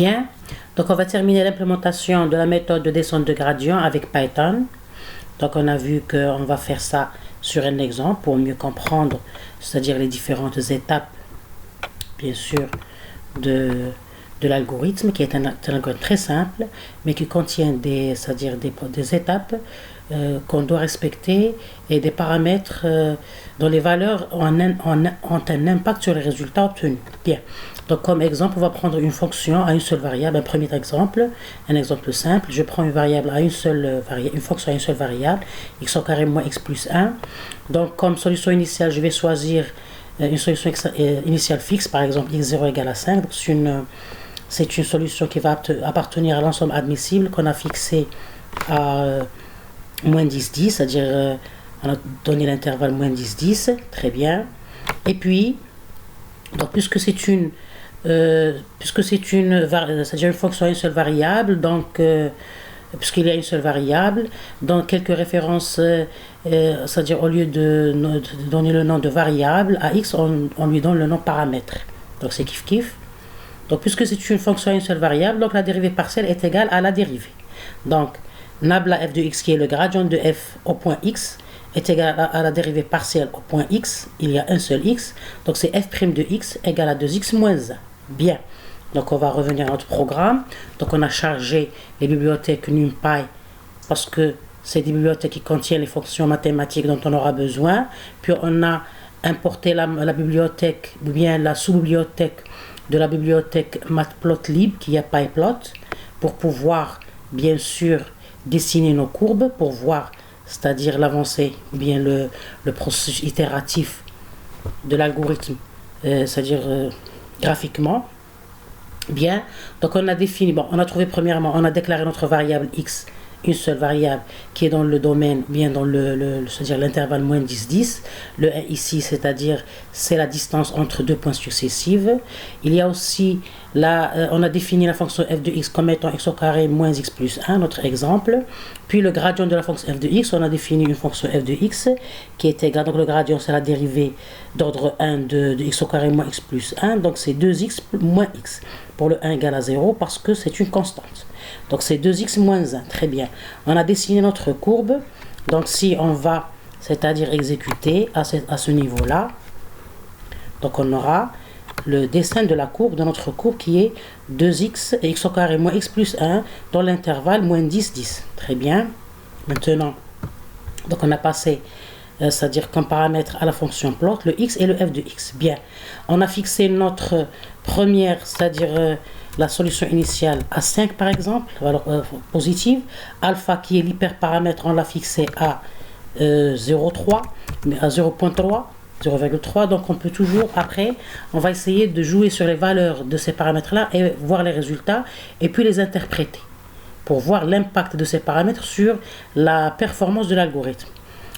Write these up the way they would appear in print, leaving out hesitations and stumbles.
Bien, donc on va terminer l'implémentation de la méthode de descente de gradient avec Python. Donc on a vu qu'on va faire ça sur un exemple pour mieux comprendre, c'est-à-dire les différentes étapes, bien sûr, de l'algorithme, qui est un algorithme très simple, mais qui contient c'est-à-dire des étapes qu'on doit respecter et des paramètres dont les valeurs ont un impact sur les résultats obtenus. Bien. Donc comme exemple, on va prendre une fonction à une seule variable, un premier exemple, un exemple simple. Je prends une variable à une fonction à une seule variable, x au carré moins x plus 1. Donc comme solution initiale, je vais choisir une solution initiale fixe, par exemple x0 égale à 5. Donc c'est une solution qui va appartenir à l'ensemble admissible qu'on a fixé à moins 10, 10, c'est-à-dire on a donné l'intervalle moins 10, 10, très bien. Et puis, donc puisque c'est une c'est-à-dire une fonction à une seule variable, donc puisqu'il y a une seule variable, dans quelques références, c'est-à-dire au lieu de donner le nom de variable à x, on lui donne le nom paramètre. Donc c'est kiff. Donc puisque c'est une fonction à une seule variable, donc la dérivée partielle est égale à la dérivée. Donc nabla f de x, qui est le gradient de f au point x, est égal à la dérivée partielle au point x. Il y a un seul x, donc c'est f' de x égale à 2x moins 1. Bien, donc on va revenir à notre programme. Donc on a chargé les bibliothèques NumPy parce que c'est des bibliothèques qui contiennent les fonctions mathématiques dont on aura besoin. Puis on a importé la bibliothèque, ou bien la sous-bibliothèque de la bibliothèque matplotlib qui est pyplot, pour pouvoir bien sûr dessiner nos courbes, pour voir, c'est-à-dire l'avancée, ou bien le processus itératif de l'algorithme, c'est-à-dire graphiquement. Bien, donc on a défini, on a trouvé premièrement, on a déclaré notre variable x, une seule variable qui est dans le domaine, bien dans c'est-à-dire l'intervalle moins 10, 10. Le 1 ici, c'est-à-dire c'est la distance entre deux points successifs. Il y a aussi, on a défini la fonction f de x comme étant x au carré moins x plus 1, notre exemple. Puis le gradient de la fonction f de x, on a défini une fonction f de x qui est égale, donc le gradient c'est la dérivée d'ordre 1 de x au carré moins x plus 1, donc c'est 2x moins x, pour le 1 égale à 0 parce que c'est une constante. Donc c'est 2x moins 1, très bien. On a dessiné notre courbe, donc si on va, c'est-à-dire exécuter à ce niveau-là, donc on aura le dessin de la courbe, de notre courbe qui est 2x et x au carré moins x plus 1 dans l'intervalle moins 10, 10. Très bien. Maintenant, donc on a passé, c'est-à-dire comme paramètre à la fonction plot, le x et le f de x. Bien. On a fixé notre première, c'est-à-dire la solution initiale à 5 par exemple, valeur positive. Alpha qui est l'hyperparamètre, on l'a fixé à 0,3, mais à 0,3. 0,3, donc on peut toujours, après, on va essayer de jouer sur les valeurs de ces paramètres-là et voir les résultats, et puis les interpréter, pour voir l'impact de ces paramètres sur la performance de l'algorithme,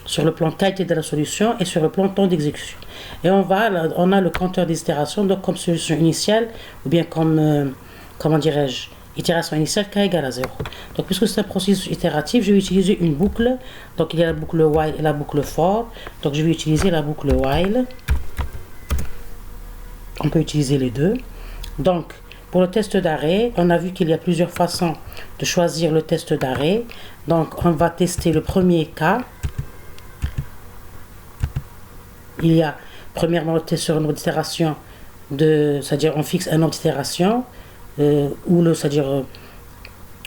sur le plan qualité de la solution et sur le plan temps d'exécution. Et on a le compteur des itérations, donc comme solution initiale, ou bien comme, comment dirais-je, itération initiale k égale à 0. Donc puisque c'est un processus itératif, je vais utiliser une boucle. Donc il y a la boucle while et la boucle for. Donc je vais utiliser la boucle while. On peut utiliser les deux. Donc pour le test d'arrêt, on a vu qu'il y a plusieurs façons de choisir le test d'arrêt. Donc on va tester le premier cas. Il y a premièrement le test sur un nombre d'itérations, c'est-à-dire on fixe un nombre d'itérations. C'est-à-dire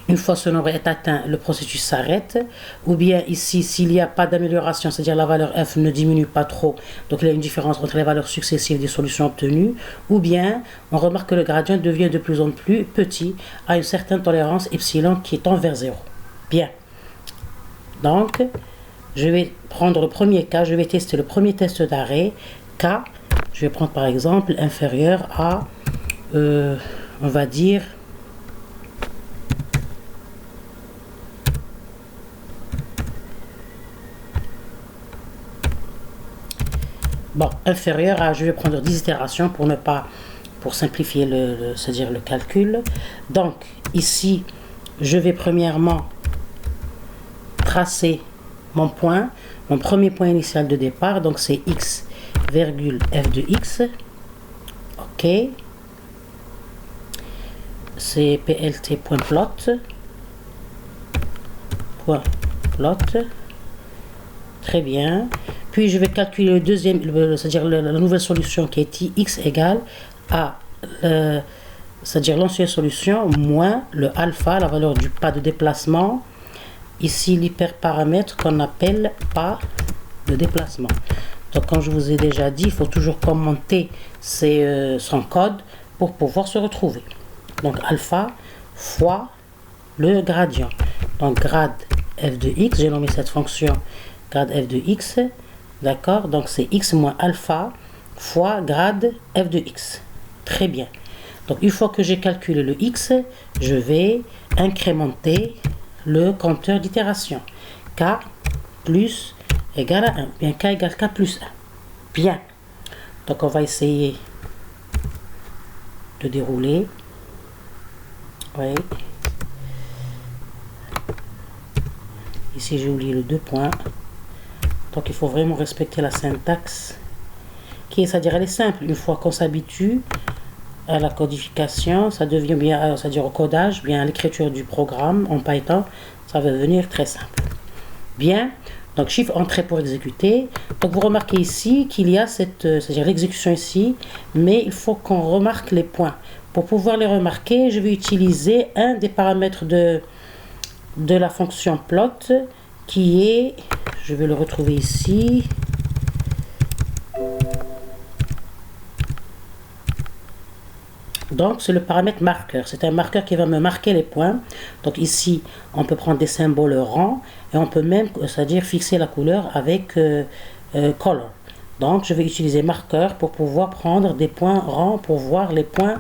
une fois ce nombre est atteint, le processus s'arrête, ou bien ici s'il n'y a pas d'amélioration, c'est-à-dire la valeur f ne diminue pas trop, donc il y a une différence entre les valeurs successives des solutions obtenues, ou bien on remarque que le gradient devient de plus en plus petit à une certaine tolérance epsilon qui tend vers 0. Bien, donc je vais prendre le premier cas, je vais tester le premier test d'arrêt k, je vais prendre par exemple inférieur à on va dire inférieur à, je vais prendre 10 itérations pour simplifier c'est-à-dire le calcul. Donc ici je vais premièrement tracer mon premier point initial de départ, donc c'est x virgule f de x. Ok. c'est plt.plot. Plot. Très bien. Puis je vais calculer le deuxième, c'est-à-dire la nouvelle solution qui est x égale à, c'est-à-dire l'ancienne solution moins le alpha, la valeur du pas de déplacement. Ici l'hyperparamètre qu'on appelle pas de déplacement. Donc comme je vous ai déjà dit, il faut toujours commenter son code pour pouvoir se retrouver. Donc alpha fois le gradient. Donc grade f de x, j'ai nommé cette fonction grade f de x, d'accord, donc c'est x moins alpha fois grade f de x. Très bien. Donc une fois que j'ai calculé le x, je vais incrémenter le compteur d'itération. K plus égale à 1, bien k égale k plus 1. Bien. Donc on va essayer de dérouler. Oui. Ici j'ai oublié le 2 points. Donc il faut vraiment respecter la syntaxe qui est, c'est-à-dire elle est simple. Une fois qu'on s'habitue à la codification, ça devient bien, c'est-à-dire au codage, bien à l'écriture du programme en Python, ça va devenir très simple. Bien, donc chiffre entrée pour exécuter. Donc vous remarquez ici qu'il y a c'est-à-dire l'exécution ici, mais il faut qu'on remarque les points. Pour pouvoir les remarquer, je vais utiliser un des paramètres de la fonction plot qui est, je vais le retrouver ici, donc c'est le paramètre marqueur. C'est un marqueur qui va me marquer les points. Donc ici on peut prendre des symboles rang et on peut même, c'est-à-dire fixer la couleur avec color. Donc je vais utiliser marqueur pour pouvoir prendre des points rang pour voir les points,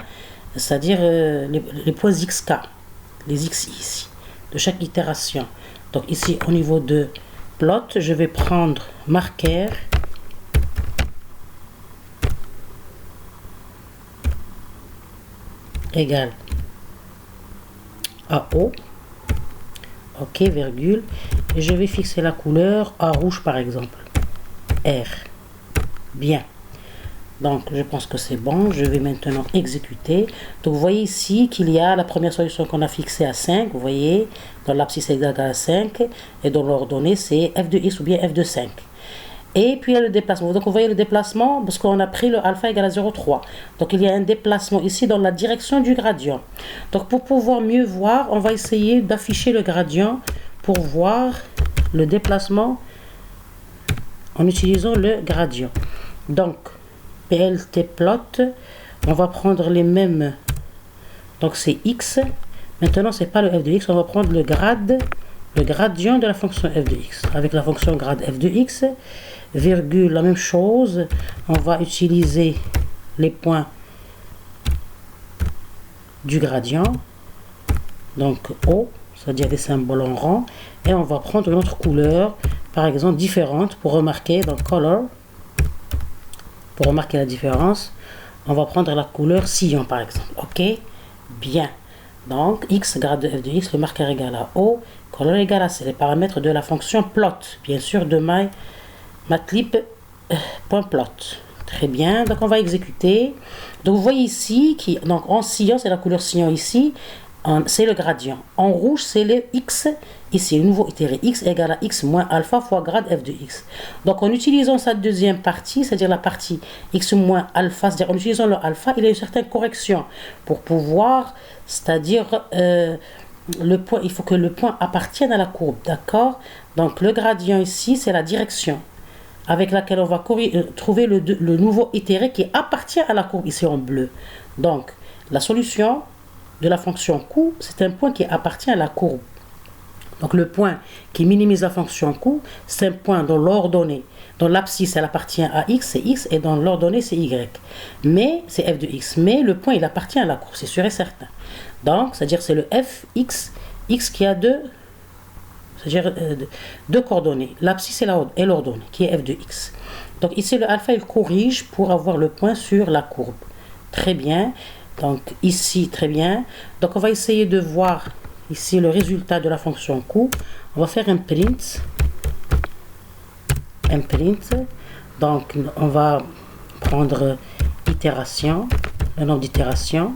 c'est-à-dire les points xk, les xi ici de chaque itération. Donc ici au niveau de plot, je vais prendre marqueur égale à O, ok, virgule, et je vais fixer la couleur à rouge par exemple, R. Bien. Donc je pense que c'est bon, je vais maintenant exécuter. Donc vous voyez ici qu'il y a la première solution qu'on a fixée à 5, vous voyez, dans l'abscisse égale à 5, et dans l'ordonnée c'est f de x ou bien f de 5. Et puis il y a le déplacement. Donc vous voyez le déplacement, parce qu'on a pris le alpha égale à 0,3. Donc il y a un déplacement ici dans la direction du gradient. Donc pour pouvoir mieux voir, on va essayer d'afficher le gradient pour voir le déplacement en utilisant le gradient. Donc pltplot, on va prendre les mêmes, donc c'est x. Maintenant c'est pas le f de x, on va prendre le gradient de la fonction f de x avec la fonction grade f de x, virgule, la même chose, on va utiliser les points du gradient, donc O, c'est-à-dire des symboles en rang, et on va prendre une autre couleur, par exemple différente, pour remarquer, donc color. Pour remarquer la différence, on va prendre la couleur sillon par exemple. Ok, bien. Donc x grade de f de x, le marqueur égal à O, color égal à C, les paramètres de la fonction plot, bien sûr de matplotlib.plot. Très bien, donc on va exécuter. Donc vous voyez ici, donc en sillon, c'est la couleur sillon ici, c'est le gradient. En rouge, c'est le x, ici, le nouveau itéré, x égale à x moins alpha fois grade f de x. Donc en utilisant sa deuxième partie, c'est-à-dire la partie x moins alpha, c'est-à-dire en utilisant le alpha, il y a une certaine correction pour pouvoir, c'est-à-dire le point, il faut que le point appartienne à la courbe, d'accord? Donc le gradient ici, c'est la direction avec laquelle on va trouver le nouveau itéré qui appartient à la courbe ici en bleu. Donc la solution de la fonction coût, c'est un point qui appartient à la courbe. Donc le point qui minimise la fonction coût, c'est un point dans l'ordonnée, dans l'abscisse elle appartient à x, c'est x, et dans l'ordonnée c'est y. Mais c'est f de x, mais le point il appartient à la courbe, c'est sûr et certain. Donc c'est-à-dire c'est le f x, x qui a deux coordonnées, l'abscisse et l'ordonnée qui est f de x. Donc ici le alpha il corrige pour avoir le point sur la courbe. Très bien. Donc ici, très bien. Donc on va essayer de voir ici le résultat de la fonction coût. On va faire un print. Donc on va prendre itération, le nombre d'itérations.